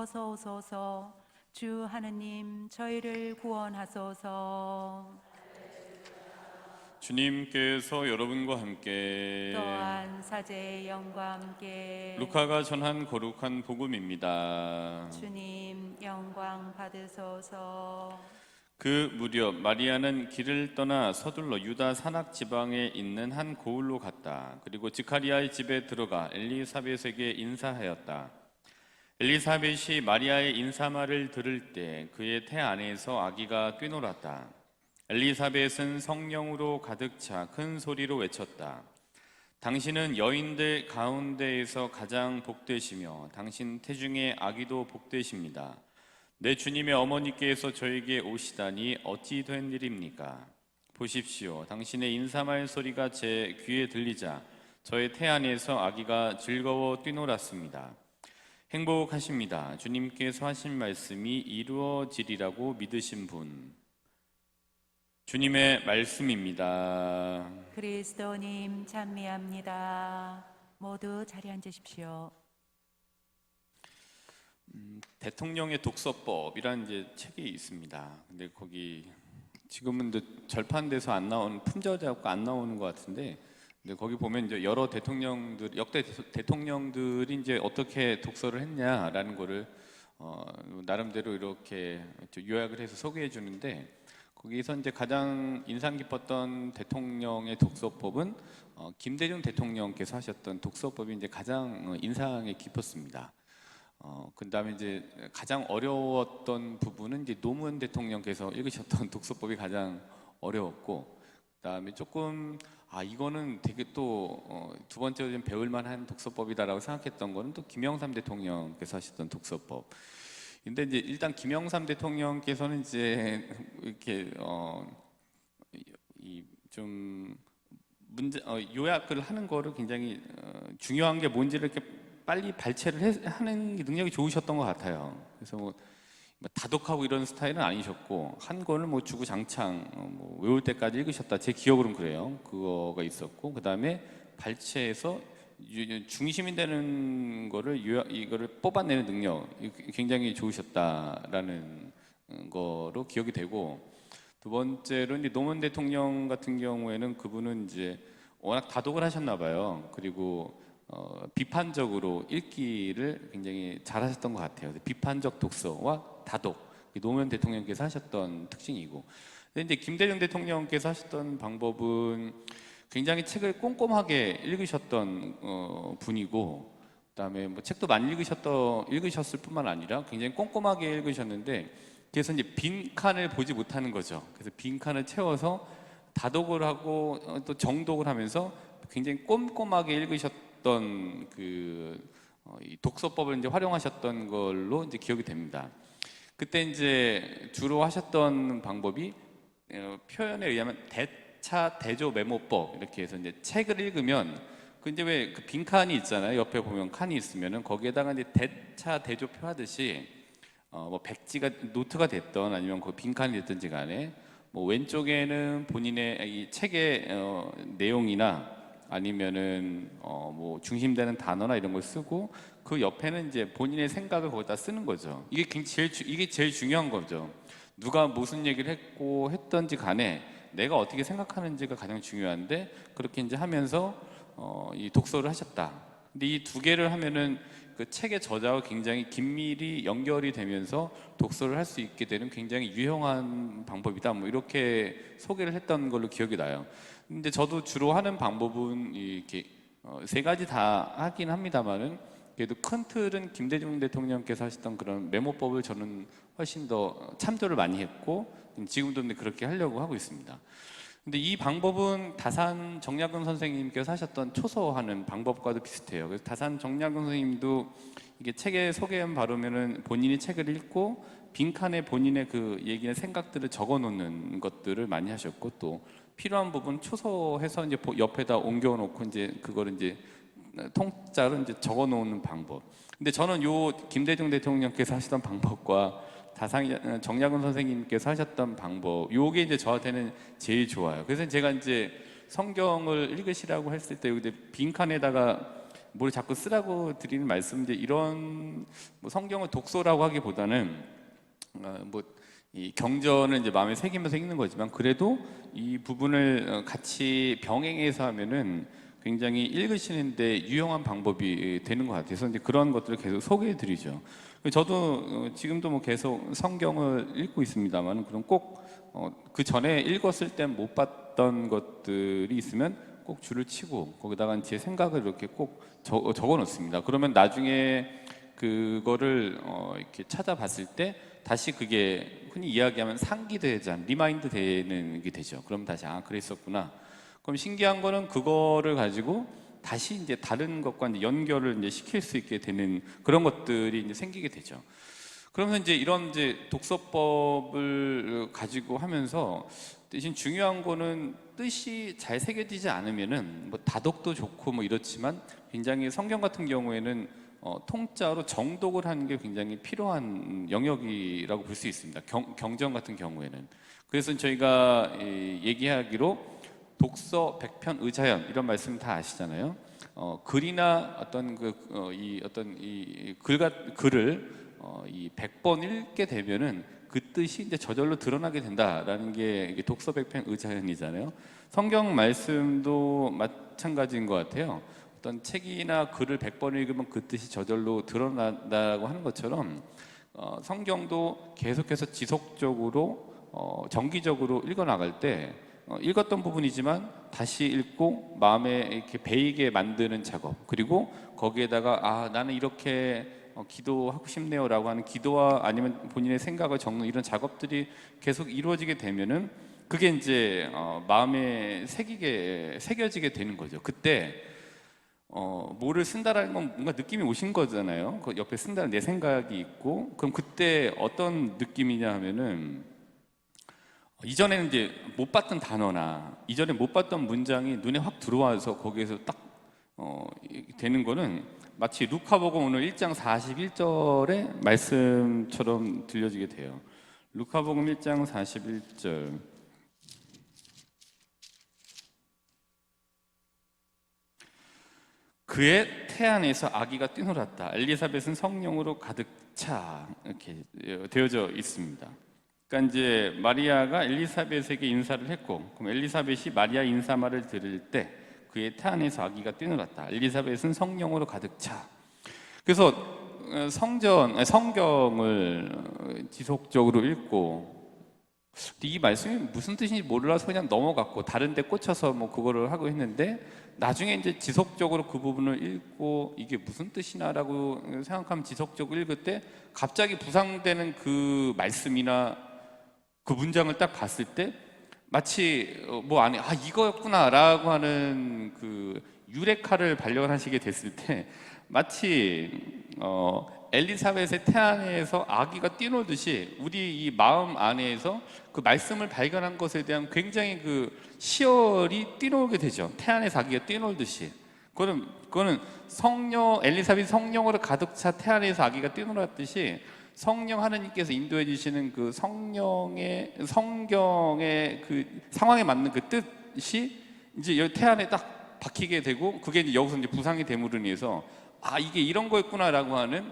어서 오소서. 주 하느님 저희를 구원하소서. 주님께서 여러분과 함께 또한 사제의 영과 함께 루카가 전한 거룩한 복음입니다. 주님 영광 받으소서. 그 무렵 마리아는 길을 떠나 서둘러 유다 산악 지방에 있는 한 고을로 갔다. 그리고 지카리아의 집에 들어가 엘리사벳에게 인사하였다. 엘리사벳이 마리아의 인사말을 들을 때 그의 태 안에서 아기가 뛰놀았다. 엘리사벳은 성령으로 가득 차 큰 소리로 외쳤다. 당신은 여인들 가운데에서 가장 복되시며 당신 태중의 아기도 복되십니다. 내 주님의 어머니께서 저에게 오시다니 어찌 된 일입니까? 보십시오. 당신의 인사말 소리가 제 귀에 들리자 저의 태 안에서 아기가 즐거워 뛰놀았습니다. 행복하십니다. 주님께서 하신 말씀이 이루어지리라고 믿으신 분. 주님의 말씀입니다. 그리스도님 찬미합니다. 모두 자리에 앉으십시오. 대통령의 독서법이라는 이제 책이 있습니다. 근데 거기 지금은 절판돼서 안 나오는 품절되고 안 나오는 것 같은데, 근데 거기 보면 이제 여러 대통령들, 역대 대통령들이 이제 어떻게 독서를 했냐라는 거를 나름대로 이렇게 요약을 해서 소개해 주는데, 거기서 이제 가장 인상 깊었던 대통령의 독서법은 김대중 대통령께서 하셨던 독서법이 이제 가장 인상이 깊었습니다. 그 다음에 이제 가장 어려웠던 부분은 이제 노무현 대통령께서 읽으셨던 독서법이 가장 어려웠고, 그 다음에 조금 이거는 되게 또 두 번째로 좀 배울만한 독서법이다라고 생각했던 거는 또 김영삼 대통령께서 하셨던 독서법. 근데 이제 일단 김영삼 대통령께서는 이제 이렇게 좀 문제 요약을 하는 거를 굉장히 중요한 게 뭔지를 이렇게 빨리 발췌를 하는 능력이 좋으셨던 것 같아요. 그래서 뭐 다독하고 이런 스타일은 아니셨고, 한 권을 뭐 주구장창 뭐 외울 때까지 읽으셨다. 제 기억으로는 그래요. 그거가 있었고, 그 다음에 발췌해서 중심이 되는 거를 이거를 뽑아내는 능력 굉장히 좋으셨다라는 거로 기억이 되고, 두 번째로 이제 노무현 대통령 같은 경우에는 그분은 이제 워낙 다독을 하셨나 봐요. 그리고 비판적으로 읽기를 굉장히 잘하셨던 것 같아요. 비판적 독서와 다독, 노무현 대통령께서 하셨던 특징이고, 근데 이제 김대중 대통령께서 하셨던 방법은 굉장히 책을 꼼꼼하게 읽으셨던 분이고, 그다음에 뭐 책도 많이 읽으셨을 뿐만 아니라 굉장히 꼼꼼하게 읽으셨는데, 그래서 이제 빈 칸을 보지 못하는 거죠. 그래서 빈 칸을 채워서 다독을 하고 또 정독을 하면서 굉장히 꼼꼼하게 읽으셨던 이 독서법을 이제 활용하셨던 걸로 이제 기억이 됩니다. 그때 이제 주로 하셨던 방법이 표현에 의하면 대차 대조 메모법, 이렇게 해서 이제 책을 읽으면 그 이제 왜 그 빈칸이 있잖아요. 옆에 보면 칸이 있으면은 거기에다가 이제 대차 대조표 하듯이 뭐 백지가 노트가 됐던 아니면 그 빈칸이 됐든지 간에 뭐 왼쪽에는 본인의 이 책의 내용이나 아니면은 뭐 중심되는 단어나 이런 걸 쓰고, 그 옆에는 이제 본인의 생각을 거기다 쓰는 거죠. 이게 제일 중요한 거죠. 누가 무슨 얘기를 했고 했던지 간에 내가 어떻게 생각하는지가 가장 중요한데, 그렇게 이제 하면서 이 독서를 하셨다. 근데 이 두 개를 하면은 그 책의 저자와 굉장히 긴밀히 연결이 되면서 독서를 할 수 있게 되는 굉장히 유용한 방법이다. 뭐 이렇게 소개를 했던 걸로 기억이 나요. 근데 저도 주로 하는 방법은 이렇게 세 가지 다 하긴 합니다만은, 그래도 큰 틀은 김대중 대통령께서 하셨던 그런 메모법을 저는 훨씬 더 참조를 많이 했고, 지금도 그렇게 하려고 하고 있습니다. 근데 이 방법은 다산 정약용 선생님께서 하셨던 초서하는 방법과도 비슷해요. 그래서 다산 정약용 선생님도 이게 책에 소개한 바로면은 본인이 책을 읽고 빈칸에 본인의 그 얘기나 생각들을 적어 놓는 것들을 많이 하셨고, 또 필요한 부분 초서해서 이제 옆에다 옮겨 놓고 이제 그거를 이제 통짜로 이제 적어 놓는 방법. 근데 저는 요 김대중 대통령께서 하시던 방법과 정약용 선생님께서 하셨던 방법, 요게 이제 저한테는 제일 좋아요. 그래서 제가 이제 성경을 읽으시라고 했을 때 빈칸에다가 뭘 자꾸 쓰라고 드리는 말씀인데 이런 뭐 성경을 독서라고 하기보다는 뭐 이 경전을 이제 마음에 새기면서 읽는 거지만 그래도 이 부분을 같이 병행해서 하면은 굉장히 읽으시는데 유용한 방법이 되는 것 같아서 이제 그런 것들을 계속 소개해 드리죠. 저도 지금도 뭐 계속 성경을 읽고 있습니다만 그럼 꼭 그 전에 읽었을 땐 못 봤던 것들이 있으면 꼭 줄을 치고 거기다가 제 생각을 이렇게 꼭 적어 놓습니다. 그러면 나중에 그거를 이렇게 찾아봤을 때 다시 그게 흔히 이야기하면 상기되자 리마인드 되는 게 되죠. 그럼 다시 그랬었구나. 그럼 신기한 거는 그거를 가지고 다시 이제 다른 것과 이제 연결을 이제 시킬 수 있게 되는 그런 것들이 이제 생기게 되죠. 그러면서 이제 이런 이제 독서법을 가지고 하면서 대신 중요한 거는 뜻이 잘 새겨지지 않으면은 뭐 다독도 좋고 뭐 이렇지만 굉장히 성경 같은 경우에는 통짜로 정독을 하는 게 굉장히 필요한 영역이라고 볼 수 있습니다. 경전 같은 경우에는. 그래서 저희가 얘기하기로 독서 백편 의자연 이런 말씀 다 아시잖아요. 글이나 어떤 글을 이 100번 읽게 되면은 그 뜻이 이제 저절로 드러나게 된다라는 게 독서 백편 의자연이잖아요. 성경 말씀도 마찬가지인 것 같아요. 어떤 책이나 글을 100번 읽으면 그 뜻이 저절로 드러난다고 하는 것처럼 성경도 계속해서 지속적으로 정기적으로 읽어나갈 때 읽었던 부분이지만 다시 읽고 마음에 이렇게 배이게 만드는 작업 그리고 거기에다가 나는 이렇게 기도하고 싶네요라고 하는 기도와 아니면 본인의 생각을 적는 이런 작업들이 계속 이루어지게 되면은 그게 이제 마음에 새겨지게 되는 거죠. 그때 뭐를 쓴다라는 건 뭔가 느낌이 오신 거잖아요. 그 옆에 쓴다는 내 생각이 있고 그럼 그때 어떤 느낌이냐 하면은 이전에는 이제 못 봤던 단어나 이전에 못 봤던 문장이 눈에 확 들어와서 거기에서 딱 되는 거는 마치 루카복음 오늘 1장 41절의 말씀처럼 들려지게 돼요. 루카복음 1장 41절 그의 태안에서 아기가 뛰놀았다. 엘리사벳은 성령으로 가득 차 이렇게 되어져 있습니다. 그러니까 이제 마리아가 엘리사벳에게 인사를 했고 그럼 엘리사벳이 마리아 인사말을 들을 때 그의 태안에서 아기가 뛰놀았다. 엘리사벳은 성령으로 가득 차. 그래서 성경을 지속적으로 읽고 이 말씀이 무슨 뜻인지 몰라서 그냥 넘어갔고 다른 데 꽂혀서 뭐 그거를 하고 했는데 나중에 이제 지속적으로 그 부분을 읽고 이게 무슨 뜻이나라고 생각하면 지속적으로 읽을 때 갑자기 부상되는 그 말씀이나 그 문장을 딱 봤을 때 마치 뭐 안에 이거였구나라고 하는 그 유레카를 발견하시게 됐을 때 마치 엘리사벳의 태안에서 아기가 뛰놀듯이 우리 이 마음 안에서 그 말씀을 발견한 것에 대한 굉장히 그 시열이 뛰놀게 되죠. 태안에서 아기가 뛰놀듯이. 그거는 엘리사벳이 성령으로 가득 차 태안에서 아기가 뛰놀았듯이 성령 하나님께서 인도해 주시는 그 성경의 그 상황에 맞는 그 뜻이 이제 여기 태안에 딱 박히게 되고 그게 이제 여기서 이제 부상이 됨으로 인해서 이게 이런 거였구나라고 하는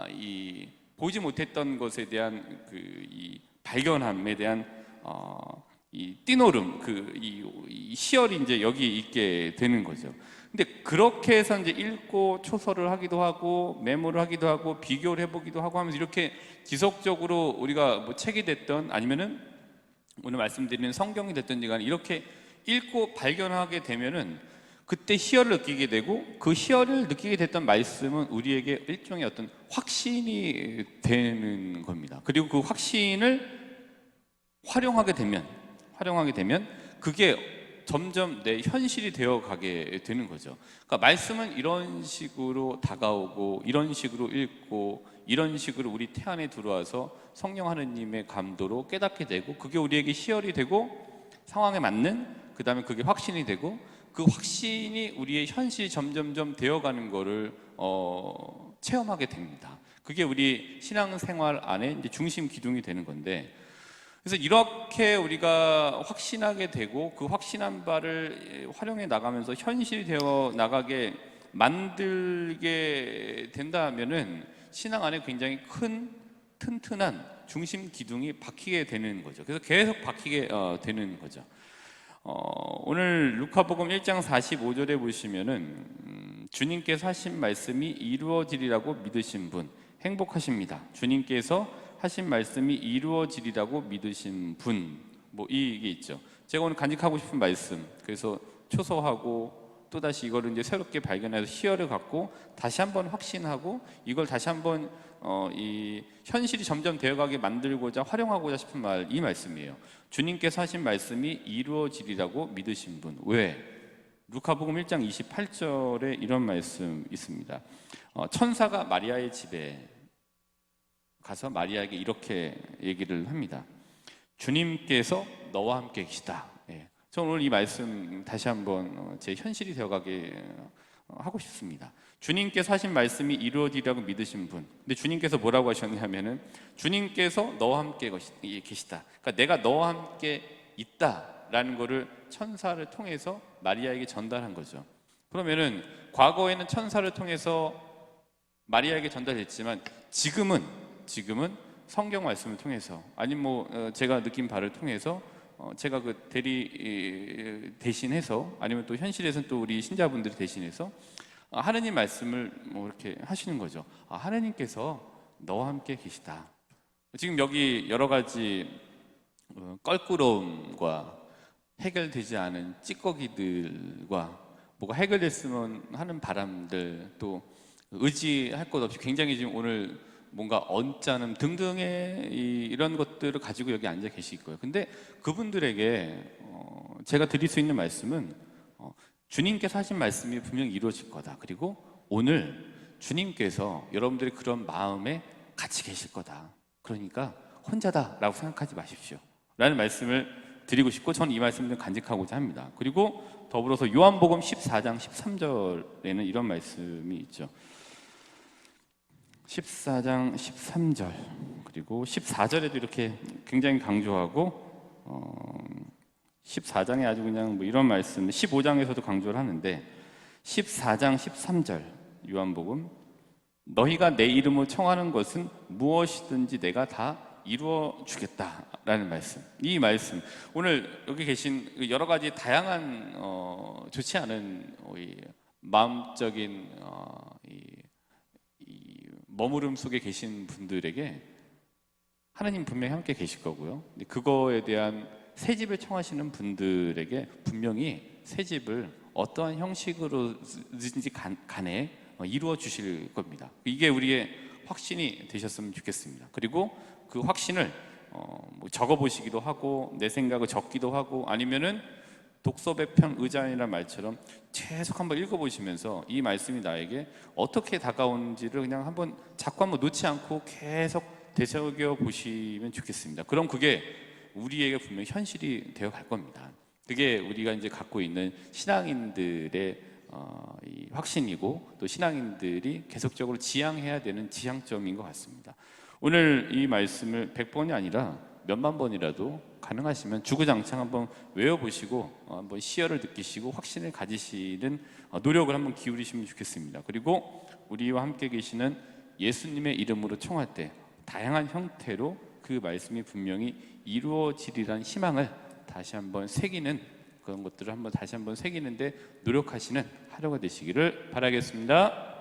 이 보지 못했던 것에 대한 그 이 발견함에 대한 이 뛰노름 이 시열이 이제 여기 있게 되는 거죠. 근데 그렇게 해서 이제 읽고 초설을 하기도 하고 메모를 하기도 하고 비교를 해보기도 하고 하면서 이렇게 지속적으로 우리가 뭐 책이 됐던 아니면은 오늘 말씀드리는 성경이 됐든지 간에 이렇게 읽고 발견하게 되면은 그때 희열을 느끼게 되고 그 희열을 느끼게 됐던 말씀은 우리에게 일종의 어떤 확신이 되는 겁니다. 그리고 그 확신을 활용하게 되면 그게 점점 내 현실이 되어 가게 되는 거죠. 그러니까 말씀은 이런 식으로 다가오고 이런 식으로 읽고 이런 식으로 우리 태안에 들어와서 성령 하느님의 감도로 깨닫게 되고 그게 우리에게 희열이 되고 상황에 맞는 그 다음에 그게 확신이 되고 그 확신이 우리의 현실이 점점점 되어가는 거를 체험하게 됩니다. 그게 우리 신앙생활 안에 이제 중심 기둥이 되는 건데 그래서 이렇게 우리가 확신하게 되고 그 확신한 바를 활용해 나가면서 현실이 되어 나가게 만들게 된다 하면은 신앙 안에 굉장히 큰 튼튼한 중심 기둥이 박히게 되는 거죠. 그래서 계속 박히게 되는 거죠. 오늘 루카복음 1장 45절에 보시면은 주님께서 하신 말씀이 이루어지리라고 믿으신 분 행복하십니다. 주님께서 하신 말씀이 이루어지리라고 믿으신 분, 뭐 이게 있죠. 제가 오늘 간직하고 싶은 말씀, 그래서 초소하고 또다시 이거를 이제 새롭게 발견해서 희열을 갖고 다시 한번 확신하고 이걸 다시 한번 이 현실이 점점 되어가게 만들고자 활용하고자 싶은 이 말씀이에요. 주님께서 하신 말씀이 이루어지리라고 믿으신 분. 왜? 루카복음 1장 28절에 이런 말씀 있습니다. 천사가 마리아의 집에 가서 마리아에게 이렇게 얘기를 합니다. 주님께서 너와 함께 계시다. 예. 저는 오늘 이 말씀 다시 한번 제 현실이 되어가게 하고 싶습니다. 주님께서 하신 말씀이 이루어지리라고 믿으신 분. 근데 주님께서 뭐라고 하셨냐면은 주님께서 너와 함께 계시다. 그러니까 내가 너와 함께 있다라는 거를 천사를 통해서 마리아에게 전달한 거죠. 그러면은 과거에는 천사를 통해서 마리아에게 전달했지만 지금은 성경 말씀을 통해서 아니면 뭐 제가 느낀 바를 통해서 제가 그 대리 대신해서 아니면 또 현실에서는 또 우리 신자분들이 대신해서 하느님 말씀을 뭐 이렇게 하시는 거죠. 하느님께서 너와 함께 계시다. 지금 여기 여러 가지 껄끄러움과 해결되지 않은 찌꺼기들과 뭐가 해결됐으면 하는 바람들 또 의지할 것 없이 굉장히 지금 오늘 뭔가 언짢음 등등의 이런 것들을 가지고 여기 앉아 계실 거예요. 근데 그분들에게 제가 드릴 수 있는 말씀은 주님께서 하신 말씀이 분명히 이루어질 거다. 그리고 오늘 주님께서 여러분들의 그런 마음에 같이 계실 거다. 그러니까 혼자다라고 생각하지 마십시오. 라는 말씀을 드리고 싶고 저는 이 말씀을 간직하고자 합니다. 그리고 더불어서 요한복음 14장 13절에는 이런 말씀이 있죠. 14장 13절 그리고 14절에도 이렇게 굉장히 강조하고 14장에 아주 그냥 뭐 이런 말씀 15장에서도 강조를 하는데 14장 13절 요한복음 너희가 내 이름으로 청하는 것은 무엇이든지 내가 다 이루어 주겠다라는 말씀. 이 말씀 오늘 여기 계신 여러 가지 다양한 좋지 않은 마음적인 머무름 속에 계신 분들에게 하나님 분명히 함께 계실 거고요. 그거에 대한 새 집을 청하시는 분들에게 분명히 새 집을 어떠한 형식으로든지 간에 이루어 주실 겁니다. 이게 우리의 확신이 되셨으면 좋겠습니다. 그리고 그 확신을 뭐 적어보시기도 하고 내 생각을 적기도 하고 아니면은 독서배편 의자이라는 말처럼 계속 한번 읽어보시면서 이 말씀이 나에게 어떻게 다가오는지를 그냥 자꾸 한번 놓지 않고 계속 되새겨 보시면 좋겠습니다. 그럼 그게 우리에게 분명히 현실이 되어 갈 겁니다. 그게 우리가 이제 갖고 있는 신앙인들의 이 확신이고 또 신앙인들이 계속적으로 지향해야 되는 지향점인 것 같습니다. 오늘 이 말씀을 100번이 아니라 몇만 번이라도 가능하시면 주구장창 한번 외워보시고 한번 시열을 느끼시고 확신을 가지시는 노력을 한번 기울이시면 좋겠습니다. 그리고 우리와 함께 계시는 예수님의 이름으로 청할 때 다양한 형태로 그 말씀이 분명히 이루어지리라는 희망을 다시 한번 새기는 그런 것들을 한번 다시 한번 새기는데 노력하시는 하루가 되시기를 바라겠습니다.